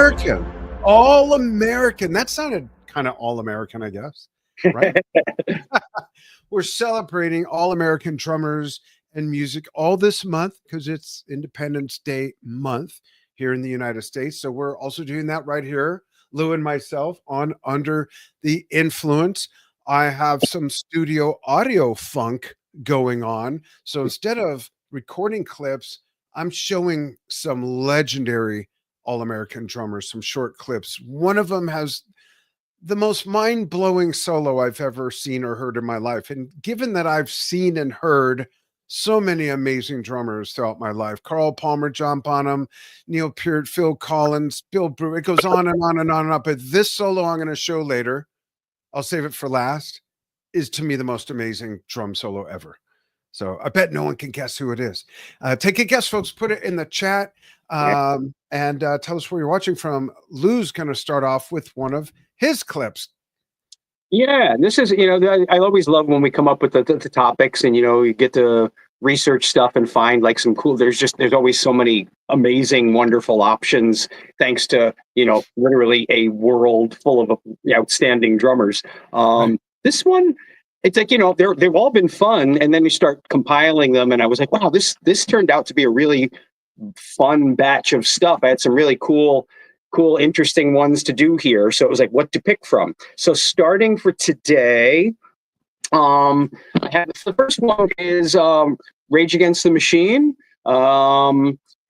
American. All American. That sounded kind of all American, I guess. Right? We're celebrating all American drummers and music all this month because it's Independence Day month here in the United States. So we're also doing that right here, Lou and myself, on Under the Influence. I have some studio audio funk going on. So instead of recording clips, I'm showing some legendary all-American drummers, some short clips. One of them has the most mind-blowing solo I've ever seen or heard in my life. And given that I've seen and heard so many amazing drummers throughout my life, Carl Palmer, John Bonham, Neil Peart, Phil Collins, Bill Brewer, it goes on and on and on and on. But this solo I'm going to show later, I'll save it for last, is to me the most amazing drum solo ever. So I bet no one can guess who it is. Take a guess, folks. Put it in the chat and tell us where you're watching from. Lou's going to start off with one of his clips. Yeah, this is, I always love when we come up with the topics and, you get to research stuff and find like some cool, there's always so many amazing, wonderful options thanks to, literally a world full of outstanding drummers. Right. This one, it's like, they've all been fun. And then you start compiling them. And I was like, wow, this turned out to be a really fun batch of stuff. I had some really cool, interesting ones to do here. So it was like, what to pick from. So starting for today, I have the first one is Rage Against the Machine.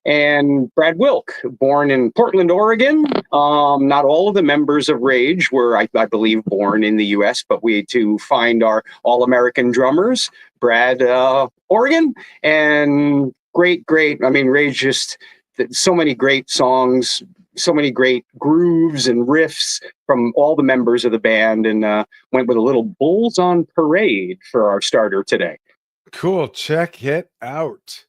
And Brad Wilk, born in Portland, Oregon. Not all of the members of Rage were, I believe, born in the U.S., but we had to find our all-American drummers. Brad, Oregon, and great. I mean, Rage just so many great songs, so many great grooves and riffs from all the members of the band, and went with a little Bulls on Parade for our starter today. Cool. Check it out.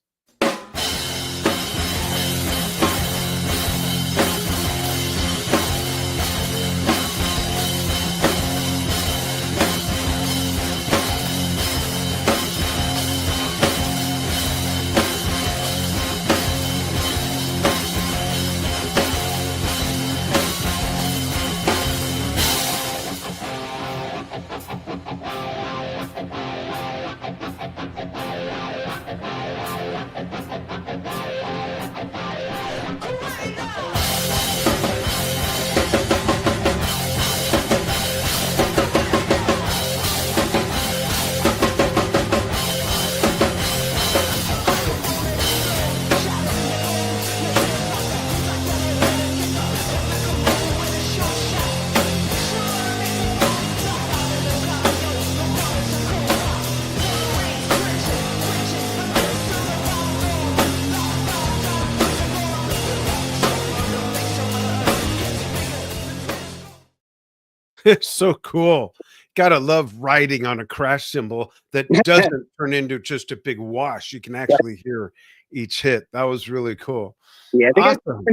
It's so cool. Gotta love riding on a crash cymbal that doesn't turn into just a big wash. You can actually hear each hit. That was really cool. Yeah, I think Awesome.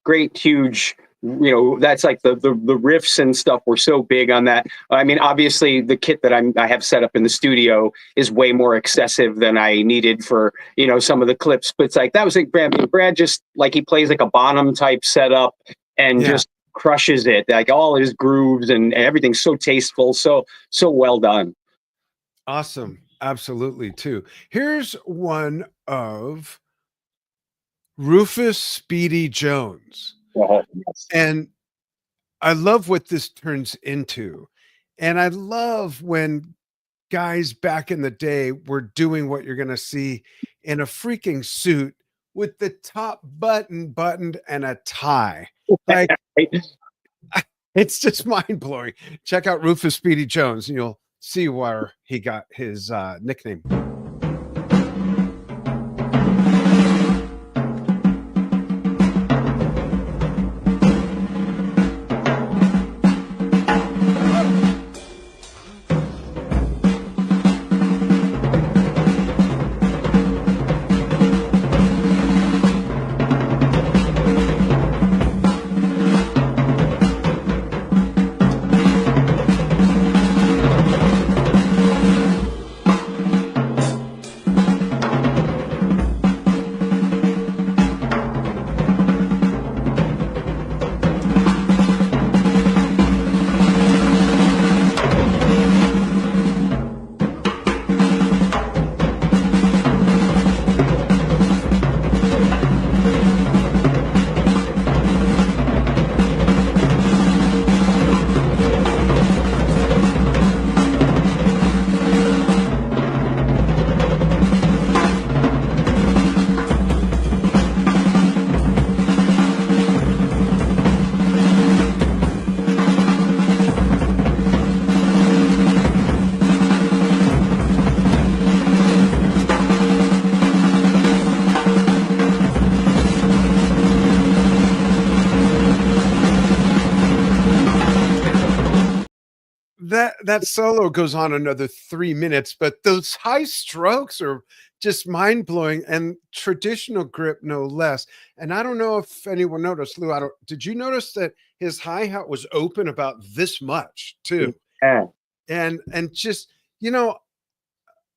great, huge. That's like the riffs and stuff were so big on that. I mean, obviously, the kit that I have set up in the studio is way more excessive than I needed for some of the clips. But it's like that was like Brad just like he plays like a Bonham type setup and just crushes it, like all his grooves and everything's so tasteful, so well done. Awesome. Absolutely too. Here's one of Rufus Speedy Jones. Oh, yes. And I love what this turns into. And I love when guys back in the day were doing what you're going to see in a freaking suit with the top buttoned and a tie. Like, it's just mind-blowing. Check out Rufus Speedy Jones and you'll see where he got his nickname. that solo goes on another 3 minutes, but those high strokes are just mind blowing and traditional grip, no less. And I don't know if anyone noticed, Lou. I don't. Did you notice that his hi hat was open about this much too? Yeah. And just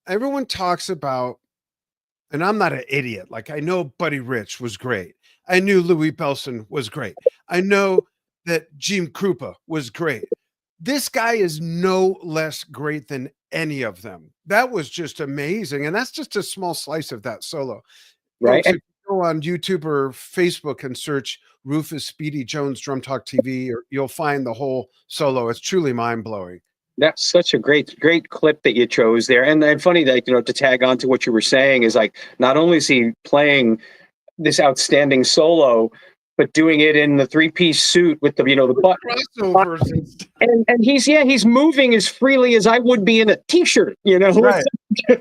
everyone talks about, and I'm not an idiot. Like I know Buddy Rich was great. I knew Louis Belson was great. I know that Jim Krupa was great. This guy is no less great than any of them. That was just amazing. And that's just a small slice of that solo. Right. Folks, if you go on YouTube or Facebook and search Rufus Speedy Jones Drum Talk TV, or you'll find the whole solo. It's truly mind blowing. That's such a great clip that you chose there. And funny that, to tag on to what you were saying is like, not only is he playing this outstanding solo, but doing it in the 3-piece suit with the crossovers and he's moving as freely as I would be in a t-shirt, Right. Yeah,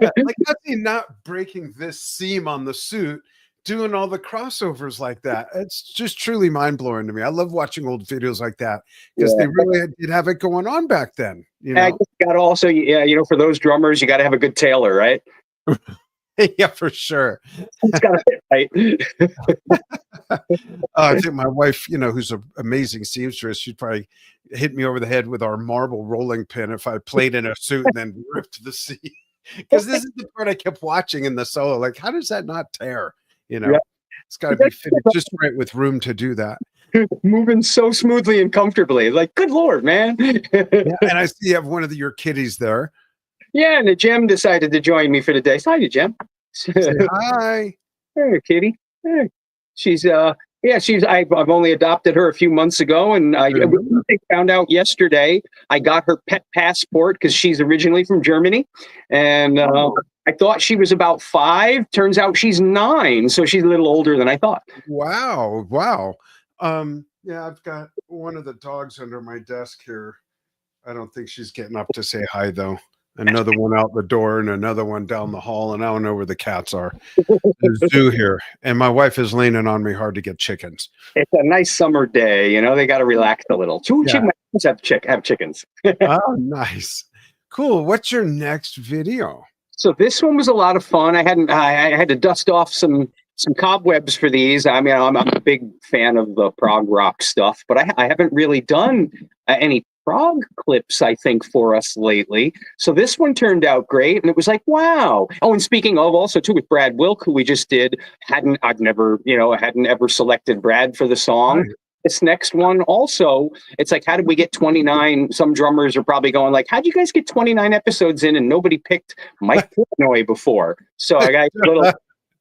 like that's he not breaking this seam on the suit, doing all the crossovers like that. It's just truly mind-blowing to me. I love watching old videos like that because they really did have it going on back then. I just got also, for those drummers, you got to have a good tailor, right? Yeah, for sure. It's got to fit right. I think my wife, who's an amazing seamstress, she'd probably hit me over the head with our marble rolling pin if I played in a suit and then ripped the seam. Because this is the part I kept watching in the solo. Like, how does that not tear? It's got to be fitted just right with room to do that. Moving so smoothly and comfortably. Like, good Lord, man. And I see you have one of your kitties there. Yeah, and the Gem decided to join me for the day. Hi, Gem. Say hi. Hey, kitty. Hey. She's I've only adopted her a few months ago, and I found out yesterday I got her pet passport because she's originally from Germany, and I thought she was about 5. Turns out she's 9, so she's a little older than I thought. Wow. Yeah, I've got one of the dogs under my desk here. I don't think she's getting up to say hi though. Another one out the door and another one down the hall, and I don't know where the cats are. There's a zoo here, and my wife is leaning on me hard to get chickens. It's a nice summer day, they got to relax a little. Two chickens have chickens. Oh, nice, cool. What's your next video? So this one was a lot of fun. I had to dust off some cobwebs for these. I mean, I'm a big fan of the prog rock stuff, but I haven't really done any prog clips, I think, for us lately. So this one turned out great, and it was like, wow. Oh, and speaking of, also too, with Brad Wilk, who we just did, hadn't ever selected Brad for the song. Right. This next one also, it's like, how did we get 29? Some drummers are probably going like, how'd you guys get 29 episodes in and nobody picked Mike Portnoy before? So I got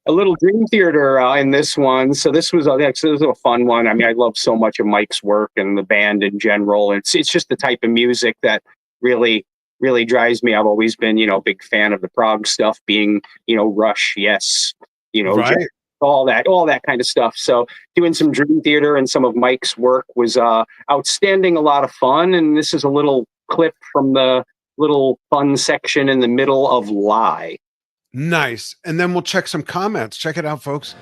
a little Dream Theater in this one. So this was a fun one. I mean, I love so much of Mike's work and the band in general. It's just the type of music that really, really drives me. I've always been, a big fan of the prog stuff, being, Rush, Yes, right. all that kind of stuff. So doing some Dream Theater and some of Mike's work was outstanding, a lot of fun. And this is a little clip from the little fun section in the middle of Lie. Nice. And then we'll check some comments. Check it out, folks.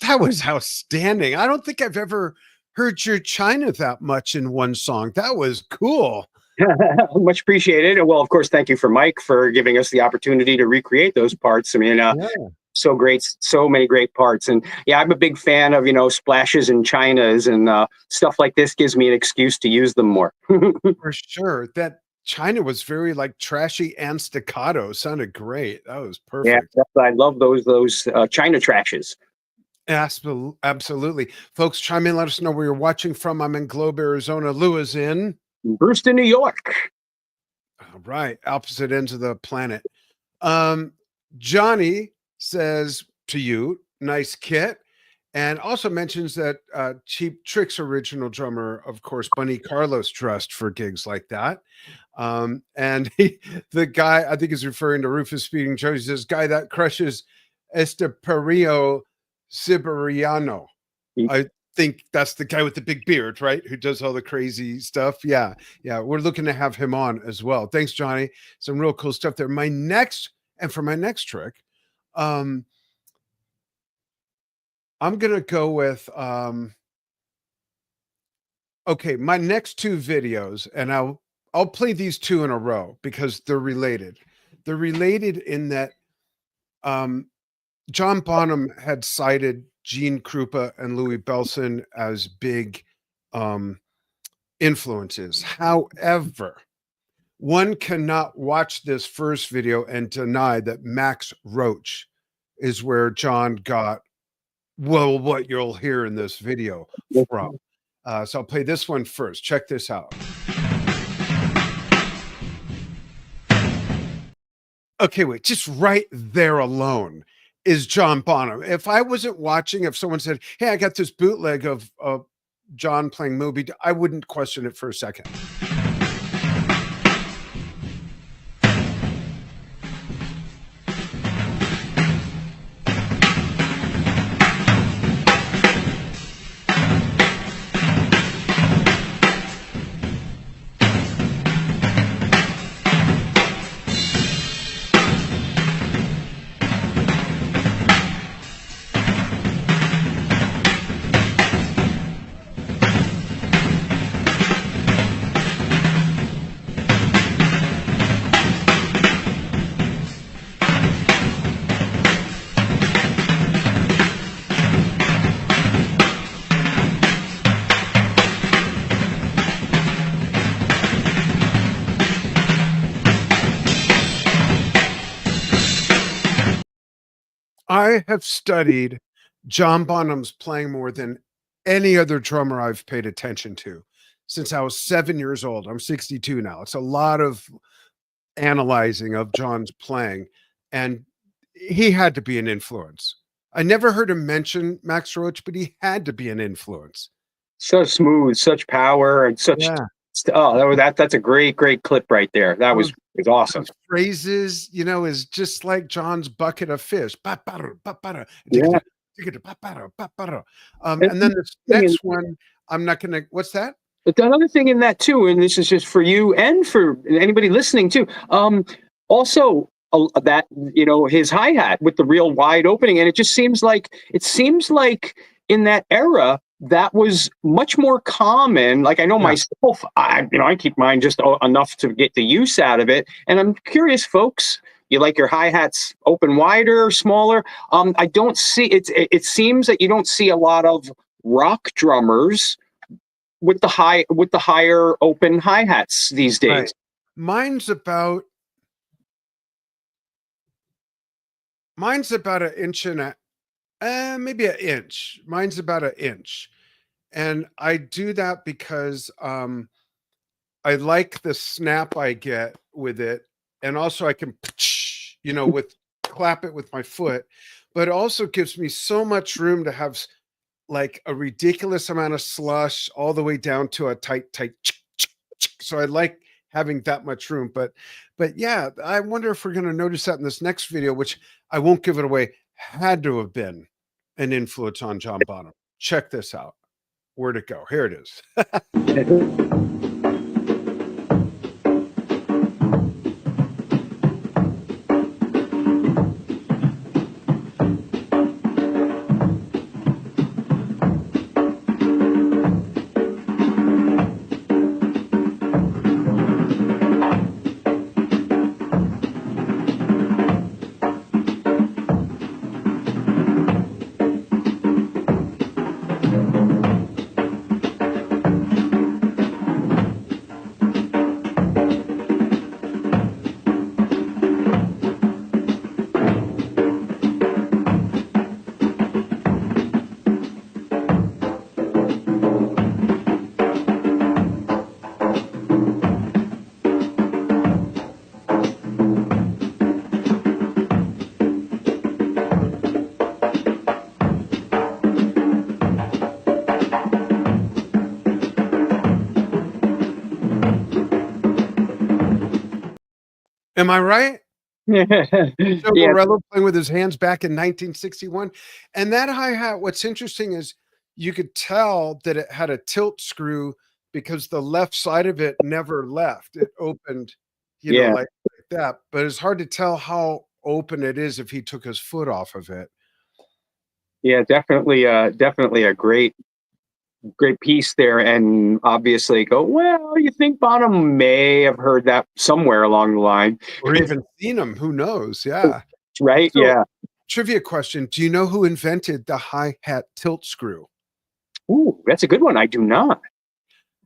That was outstanding. I don't think I've ever heard your China that much in one song. That was cool. Much appreciated. Well, of course, thank you for Mike for giving us the opportunity to recreate those parts. I mean, so great, so many great parts. And yeah, I'm a big fan of, splashes and Chinas and stuff like this gives me an excuse to use them more. For sure. That China was very like trashy and staccato. Sounded great. That was Yeah, perfect. I love those China trashes. Absolutely. Folks, chime in. Let us know where you're watching from. I'm in Globe, Arizona. Lou is in. Brewston, New York. All right. Opposite ends of the planet. Um, Johnny says to you, nice kit. And also mentions that Cheap Trick's original drummer, of course, Bunny Carlos, dressed for gigs like that. And the guy, I think, is referring to Rufus Speeding Joe. He says, guy that crushes Estepario Siberiano. I think that's the guy with the big beard, right? Who does all the crazy stuff. Yeah. Yeah. We're looking to have him on as well. Thanks, Johnny. Some real cool stuff there. For my next trick, I'm going to go with, okay, my next two videos, and I'll play these two in a row because they're related. They're related in that John Bonham had cited Gene Krupa and Louis Bellson as big influences. However, one cannot watch this first video and deny that Max Roach is where John got, well, what you'll hear in this video from. So I'll play this one first. Check this out. Okay, wait, just right there alone is John Bonham. If I wasn't watching, if someone said, hey, I got this bootleg of John playing Moby, I wouldn't question it for a second. I have studied John Bonham's playing more than any other drummer I've paid attention to since I was 7 years old. I'm 62 now. It's a lot of analyzing of John's playing, and he had to be an influence. I never heard him mention Max Roach, but he had to be an influence. So smooth, such power, and such. Yeah. Oh, that's a great clip right there. That was awesome. Those phrases, is just like John's bucket of fish. Yeah. And then this next one, I'm not going to. What's that? But another thing in that too, and this is just for you and for anybody listening too. Also, that his hi-hat with the real wide opening, and it seems like in that era that was much more common. Like I know myself, I keep mine just enough to get the use out of it. And I'm curious, folks, you like your hi-hats open wider, smaller? I don't see it. It seems that you don't see a lot of rock drummers with the higher open hi-hats these days. Right. Mine's about an inch and maybe an inch. Mine's about an inch. And I do that because I like the snap I get with it. And also I can, clap it with my foot, but it also gives me so much room to have like a ridiculous amount of slush all the way down to a tight. So I like having that much room. But yeah, I wonder if we're going to notice that in this next video, which I won't give it away, had to have been an influence on John Bonham. Check this out. Where'd it go? Here it is. Am I right? Joe Yeah, Morello playing with his hands back in 1961. And that hi-hat, what's interesting is you could tell that it had a tilt screw because the left side of it never left. It opened, yeah, like that. But it's hard to tell how open it is if he took his foot off of it. yeah. Definitely a great piece there, and obviously go. Well, you think Bonham may have heard that somewhere along the line, Or even seen him. Who knows? Yeah. right? So, Yeah. trivia question. Do you know who invented the hi-hat tilt screw? Ooh, that's a good one. I do not.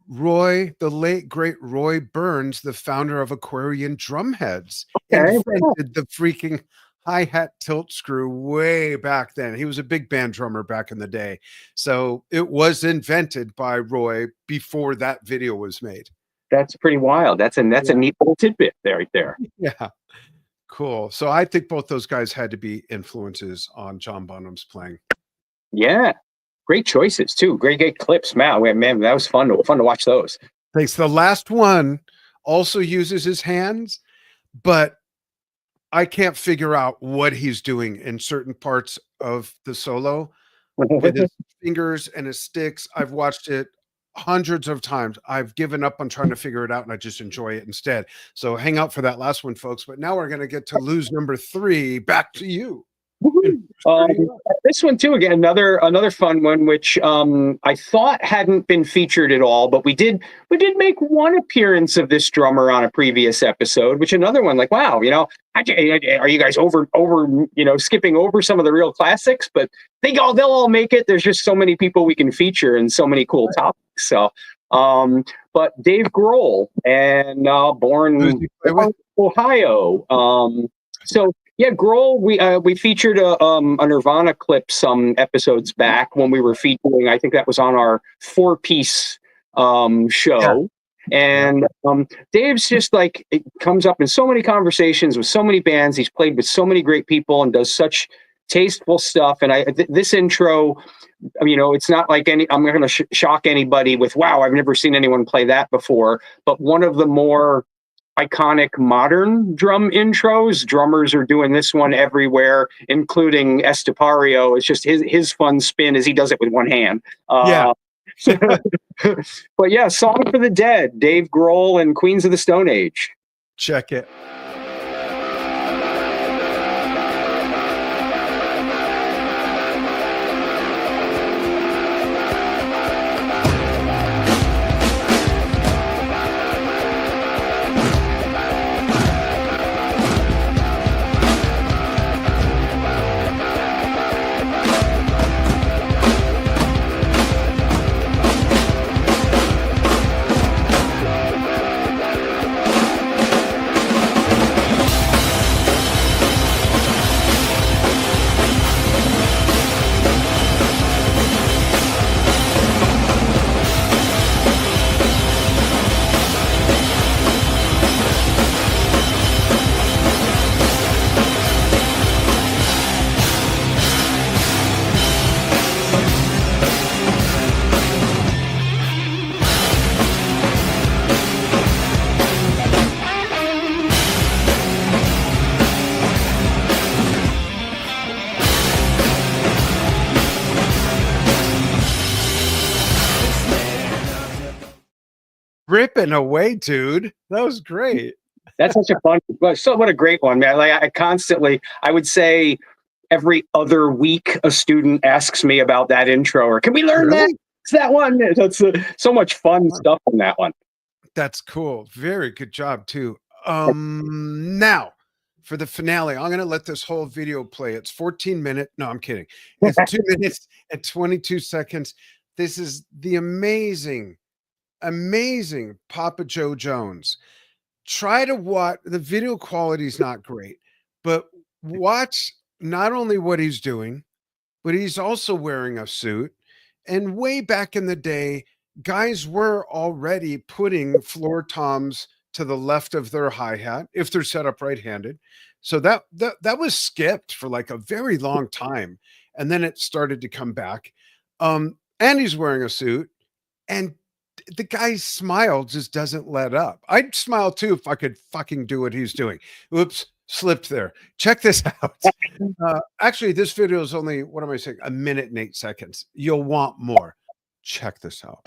The late great Roy Burns, the founder of Aquarian Drumheads, Okay. invented the freaking hi-hat tilt screw way back then. He was a big band drummer back in the day. So it was invented by Roy before that video was made. That's pretty wild. That's a Yeah. neat little tidbit there, right there. Yeah. Cool. So I think both those guys had to be influences on John Bonham's playing. Yeah. Great choices too. Great clips. Man, that was fun to watch those. Thanks. The last one also uses his hands, but I can't figure out what he's doing in certain parts of the solo with his fingers and his sticks. I've watched it hundreds of times. I've given up on trying to figure it out and I just enjoy it instead. So hang out for that last one, folks. But now we're going to get to lose number 3. Back to you. And Um, who's 31? this one too, again, another fun one, which I thought hadn't been featured at all, but we did make one appearance of this drummer on a previous episode. Which another one, like, wow, are you guys over skipping over some of the real classics? But they'll all make it. There's just so many people we can feature and so many cool topics. So, but Dave Grohl, and Who's born he play with? Ohio. So yeah, Grohl. We featured a Nirvana clip some episodes back when we were featuring. I think that was on our 4-piece show. And Dave's just like, it comes up in so many conversations with so many bands. He's played with so many great people and does such tasteful stuff. And this intro, it's not like I'm not going to shock anybody with, wow, I've never seen anyone play that before. But one of the more iconic modern drum intros. Drummers are doing this one everywhere, including Estepario. It's just his fun spin as he does it with one hand. Yeah. But yeah, Song for the Dead, Dave Grohl and Queens of the Stone Age. Check it. Ripping away, dude. That was great. That's such a fun, what a great one, man. Like I would say every other week, a student asks me about that intro, or can we learn that? Really? It's that one. That's so much fun stuff on that one. That's cool. Very good job too. Now for the finale, I'm gonna let this whole video play. It's 14 minutes. No, I'm kidding. It's 2 minutes and 22 seconds. This is the amazing Papa Joe Jones. Try to watch. The video quality is not great, but watch not only what he's doing, but he's also wearing a suit. And way back in the day, guys were already putting floor toms to the left of their hi-hat if they're set up right-handed. So that was skipped for like a very long time. And then it started to come back. And he's wearing a suit. And the guy's smile just doesn't let up. I'd smile too if I could fucking do what he's doing. Oops, slipped there. Check this out. Actually, this video is only, what am I saying? 1 minute and 8 seconds. You'll want more. Check this out.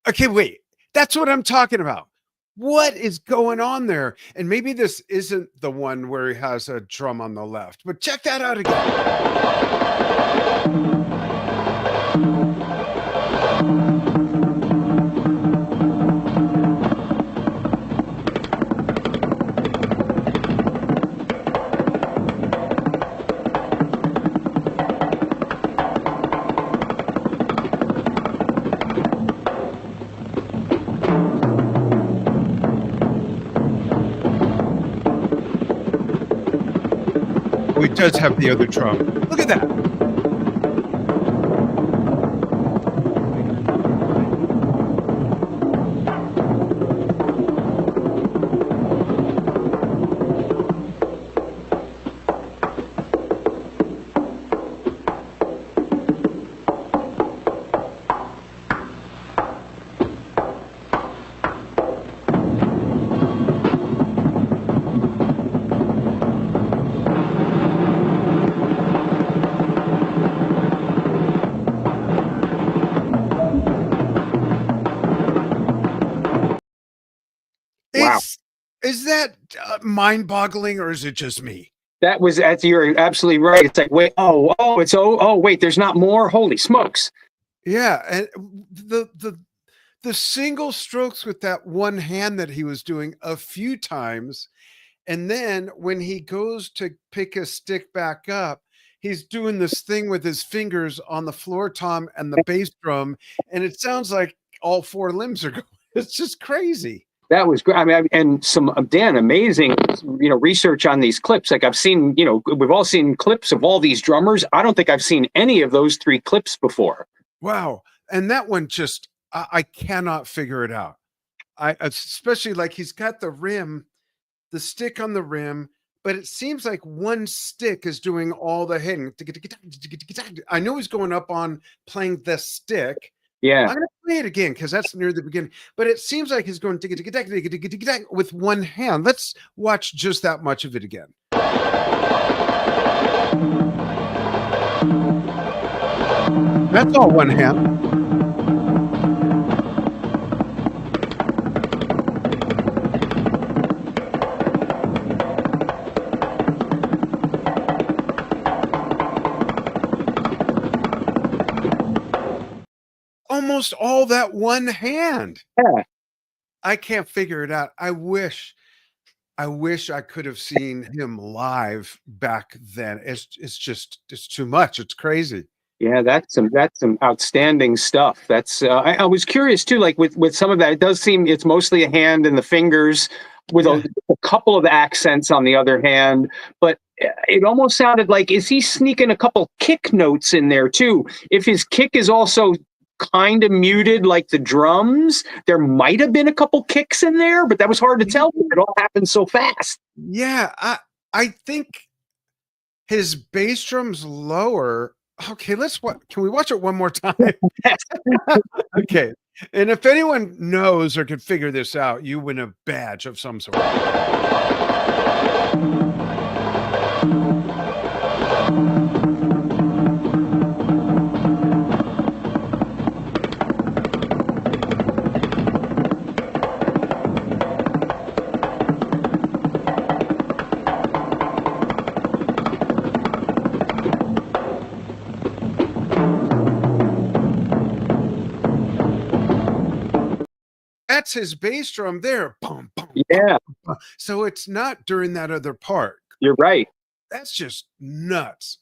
Okay, wait. That's what I'm talking about. What is going on there? And maybe this isn't the one where he has a drum on the left, but check that out again. Oh, he does have the other drum. Look at that. Wow. Is that mind-boggling, or is it just me? You're absolutely right. It's like, wait, wait, there's not more. Holy smokes. Yeah, and the single strokes with that one hand that he was doing a few times, and then when he goes to pick his stick back up, he's doing this thing with his fingers on the floor tom and the bass drum, and it sounds like all four limbs are going. It's just crazy. That was great. I mean, and some Dan, amazing, research on these clips. Like I've seen, we've all seen clips of all these drummers. I don't think I've seen any of those 3 clips before. Wow. And that one just, I cannot figure it out. Especially like he's got the rim, the stick on the rim, but it seems like one stick is doing all the hitting. I know he's going up on playing the stick. Yeah. I'm going to play it again because that's near the beginning, but it seems like he's going with one hand. Let's watch just that much of it again. That's all one hand. Almost all that one hand. Yeah. I can't figure it out. I wish I could have seen him live back then. It's too much. It's crazy. Yeah, that's some outstanding stuff. That's I was curious too, like with some of that, it does seem it's mostly a hand and the fingers with a couple of accents on the other hand, but it almost sounded like, is he sneaking a couple kick notes in there too? If his kick is also kind of muted like the drums, there might have been a couple kicks in there, but that was hard to tell. It all happened so fast. Yeah, I think his bass drum's lower. Okay, can we watch it one more time? Okay. And if anyone knows or can figure this out, you win a badge of some sort. That's his bass drum there. Boom, boom, yeah. Boom. So it's not during that other part. You're right. That's just nuts.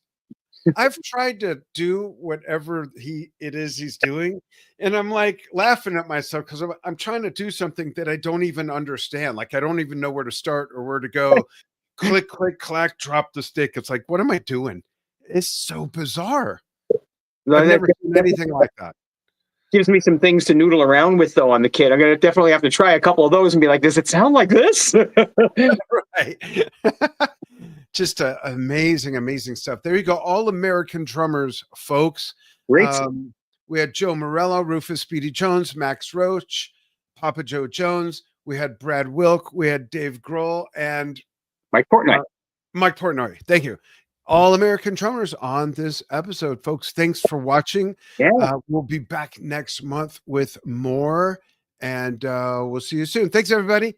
I've tried to do whatever it is he's doing, and I'm like laughing at myself because I'm trying to do something that I don't even understand. Like I don't even know where to start or where to go. Click, click, clack, drop the stick. It's like, what am I doing? It's so bizarre. I've never seen anything like that. Gives me some things to noodle around with, though, on the kit. I'm going to definitely have to try a couple of those and be like, does it sound like this? Right. Just amazing, amazing stuff. There you go. All American drummers, folks. Great. We had Joe Morello, Rufus Speedy Jones, Max Roach, Papa Joe Jones. We had Brad Wilk. We had Dave Grohl and Mike Portnoy. Mike Portnoy. Thank you. All American drummers on this episode, folks. Thanks for watching. Yeah. We'll be back next month with more, and we'll see you soon. Thanks, everybody.